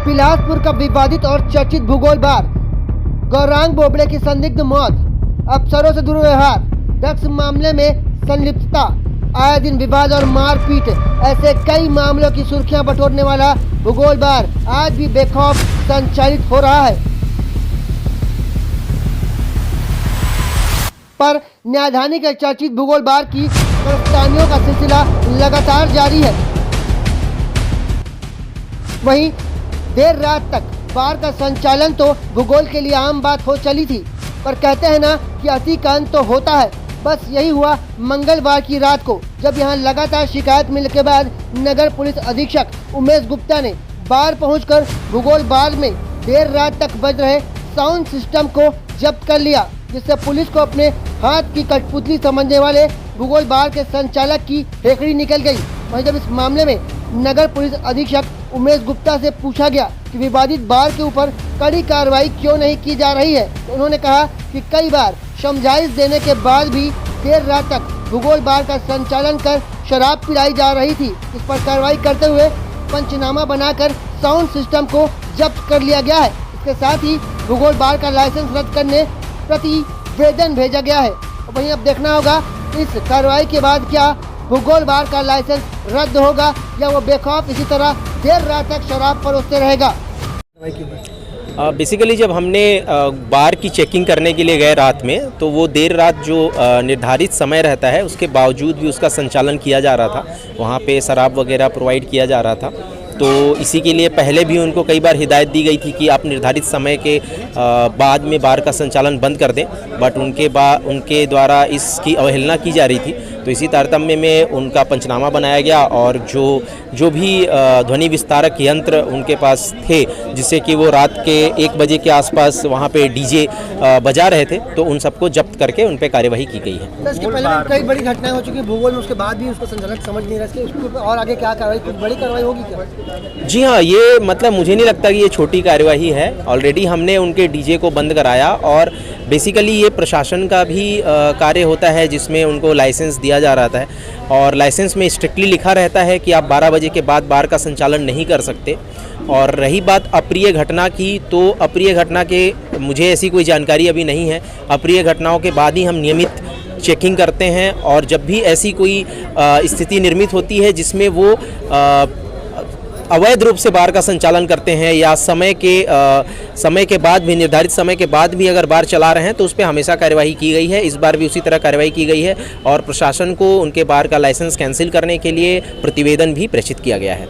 बिलासपुर का विवादित और चर्चित भूगोल बार, गौरांग बोबड़े की संदिग्ध मौत, अफसरों से दुर्व्यवहार, ड्रग्स मामले में संलिप्तता, आए दिन विवाद और मारपीट, ऐसे कई मामलों की सुर्खियां बटोरने वाला भूगोल बार आज भी बेखौफ संचालित हो रहा है। पर न्यायधानी के चर्चित भूगोल बार की गिरफ्तारियों का सिलसिला लगातार जारी है। वहीं देर रात तक बार का संचालन तो भूगोल के लिए आम बात हो चली थी, पर कहते हैं ना कि अति का अंत तो होता है। बस यही हुआ मंगलवार की रात को, जब यहां लगातार शिकायत मिलने के बाद नगर पुलिस अधीक्षक उमेश गुप्ता ने बार पहुंचकर भूगोल बार में देर रात तक बज रहे साउंड सिस्टम को जब्त कर लिया, जिससे पुलिस को अपने हाथ की कठपुतली समझने वाले भूगोल बार के संचालक की हेकड़ी निकल गई। वहीं जब इस मामले में नगर पुलिस अधीक्षक उमेश गुप्ता से पूछा गया कि विवादित बार के ऊपर कड़ी कार्रवाई क्यों नहीं की जा रही है, तो उन्होंने कहा कि कई बार समझाइश देने के बाद भी देर रात तक भूगोल बार का संचालन कर शराब पिलाई जा रही थी। इस पर कार्रवाई करते हुए पंचनामा बनाकर साउंड सिस्टम को जब्त कर लिया गया है। इसके साथ ही भूगोल बार का लाइसेंस रद्द करने प्रतिवेदन भेजा गया है। वहीं अब देखना होगा इस कार्रवाई के बाद क्या भूगोल बार का लाइसेंस रद्द होगा या वो बेखौफ इसी तरह देर रात तक शराब परोसते रहेगा। बेसिकली जब हमने बार की चेकिंग करने के लिए गए रात में, तो वो देर रात जो निर्धारित समय रहता है उसके बावजूद भी उसका संचालन किया जा रहा था। वहाँ पे शराब वगैरह प्रोवाइड किया जा रहा था। तो इसी के लिए पहले भी उनको कई बार हिदायत दी गई थी कि आप निर्धारित समय के बाद में बार का संचालन बंद कर दें, बट उनके द्वारा इसकी अवहेलना की जा रही थी। तो इसी तारतम्य में उनका पंचनामा बनाया गया और जो भी ध्वनि विस्तारक यंत्र उनके पास थे, जिससे कि वो रात के 1 बजे के आसपास वहाँ पे डीजे बजा रहे थे, तो उन सबको जब्त करके उन पे कार्यवाही की गई है। इसके पहले कई बड़ी घटनाएं हो चुकी है भूगोल में, उसके बाद भी उसको संचालक समझ नहीं रहे, उसके और आगे क्या कार्रवाई, कुछ बड़ी कार्रवाई होगी क्या? जी हाँ, ये मतलब मुझे नहीं लगता कि ये छोटी कार्यवाही है। ऑलरेडी हमने उनके डीजे को बंद कराया और बेसिकली ये प्रशासन का भी कार्य होता है, जिसमें उनको लाइसेंस दिया जा रहा है और लाइसेंस में स्ट्रिक्टली लिखा रहता है कि आप 12 बजे के बाद बार का संचालन नहीं कर सकते। और रही बात अप्रिय घटना की, तो अप्रिय घटना के मुझे ऐसी कोई जानकारी अभी नहीं है। अप्रिय घटनाओं के बाद ही हम नियमित चेकिंग करते हैं और जब भी ऐसी कोई स्थिति निर्मित होती है जिसमें वो अवैध रूप से बार का संचालन करते हैं या समय के बाद भी, निर्धारित समय के बाद भी अगर बार चला रहे हैं, तो उस पर हमेशा कार्यवाही की गई है। इस बार भी उसी तरह कार्यवाही की गई है और प्रशासन को उनके बार का लाइसेंस कैंसिल करने के लिए प्रतिवेदन भी प्रेषित किया गया है।